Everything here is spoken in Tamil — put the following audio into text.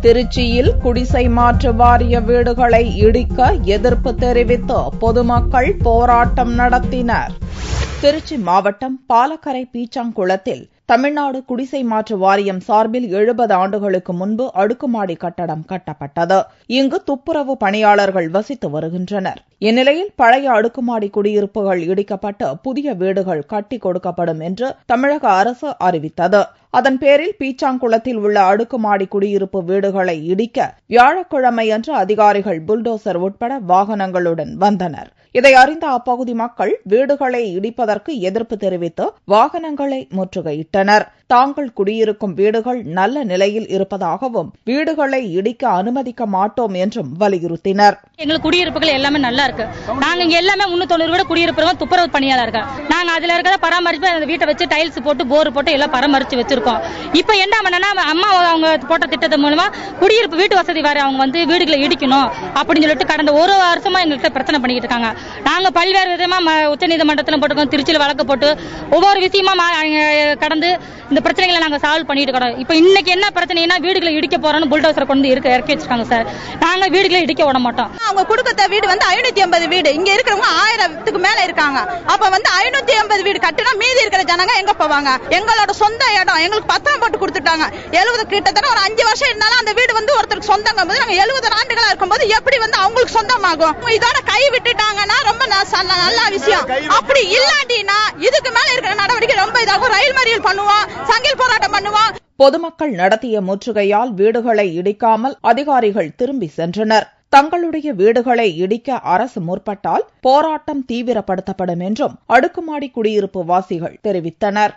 திருச்சியில் குடிசை மாற்று வாரிய வீடுகளை இடிக்க எதிர்ப்பு தெரிவித்து பொதுமக்கள் போராட்டம் நடத்தினர். திருச்சி மாவட்டம் பாலக்கரை பீச்சாங்குளத்தில் தமிழ்நாடு குடிசை மாற்று வாரியம் சார்பில் 70 ஆண்டுகளுக்கு முன்பு அடுக்குமாடி கட்டடம் கட்டப்பட்டது. இங்கு துப்புரவு பணியாளர்கள் வசித்து வருகின்றனர். இந்நிலையில் பழைய அடுக்குமாடி குடியிருப்புகள் இடிக்கப்பட்டு புதிய வீடுகள் கட்டிக் கொடுக்கப்படும் என்று தமிழக அரசு அறிவித்தது. அதன் பேரில் பீச்சாங்குளத்தில் உள்ள அடுக்குமாடி குடியிருப்பு வீடுகளை இடிக்க வியாழக்கிழமையன்று அதிகாரிகள் புல்டோசர் உட்பட வாகனங்களுடன் வந்தனர். இதை அறிந்த அப்பகுதி மக்கள் வீடுகளை இடிப்பதற்கு எதிர்ப்பு தெரிவித்து வாகனங்களை முற்றுகையிட்டனர். தாங்கள் குடியிருக்கும் வீடுகள் நல்ல நிலையில் இருப்பதாகவும் வீடுகளை இடிக்க அனுமதிக்க மாட்டோம் என்றும் வலியுறுத்தினர். எங்களுக்கு குடியிருப்புகள் எல்லாமே நல்லா இருக்கு. நாங்க இங்க எல்லாமே 390 வீடு குடியிருப்பு துப்புரவு பணியாளர்கள். நாங்க அதுல இருக்கிற பராமரிப்பு அந்த வீட்டை வச்சு டைல்ஸ் போட்டு போர் போட்டு எல்லாம் பராமரிச்சு வச்சிருக்கோம். இப்ப என்ன பண்ணனா அம்மா அவங்க போட்ட திட்டத்தின் மூலமா குடியிருப்பு வீட்டு வசதி வர அவங்க வந்து வீடுகளை இடிக்கணும் அப்படின்னு சொல்லிட்டு கடந்த ஒரு வருஷமா எங்கள்கிட்ட பிரச்சனை பண்ணிட்டு இருக்காங்க. நாங்க பல்வேறு விதமா உச்சநீதிமன்றத்திலும் போட்டுக்கோம், திருச்சியில் வழக்கு போட்டு ஒவ்வொரு விஷயமா கடந்து இந்த பிரச்சனைகளை நாங்க சால்வ் பண்ணிட்டு இருக்கோம். இப்ப இன்னைக்கு என்ன பிரச்சனைனா வீடுகளை இடிக்க போறோம்னு புல்டோசர் கொண்டு இறக்கி வச்சிருக்காங்க சார். நாங்க வீடுகளை இடிக்க விட மாட்டோம். அவங்க கொடுத்த வீடு வந்து 580 வீடு, இங்க இருக்கிறவங்க 1000க்கு மேல இருக்காங்க. அப்ப வந்து 580 வீடு கட்டினா மீதி இருக்கிற ஜனங்க எங்க போவாங்க? எங்களோட சொந்த இடம் எங்களுக்கு பத்திரம் போட்டு கொடுத்துட்டாங்க. 70 கிட்டத்தட்ட ஒரு 5 வருஷம் இருந்தாலும் அந்த வீடு வந்து ஒருத்தருக்கு சொந்தங்கும் போது நாங்க 70 ஆண்டுகளா இருக்கும்போது எப்படி வந்து அவங்களுக்கு சொந்தமாகும்? இதோட கை விட்டுட்டாங்கன்னா ரொம்ப நல்ல விஷயம். அப்படி இல்லாட்டினா இதுக்கு மேல இருக்கிற நடவடிக்கை ரொம்ப இதாகும். ரயில் மறியல் பண்ணுவோம், சங்கில் போராட்டம் பண்ணுவோம். பொதுமக்கள் நடத்திய முற்றுகையால் வீடுகளை இடிக்காமல் அதிகாரிகள் திரும்பி சென்றனர். தங்களுடைய வீடுகளை இடிக்க அரசு முற்பட்டால் போராட்டம் தீவிரப்படுத்தப்படும் என்றும் அடுக்குமாடி குடியிருப்பு வாசிகள் தெரிவித்தனர்.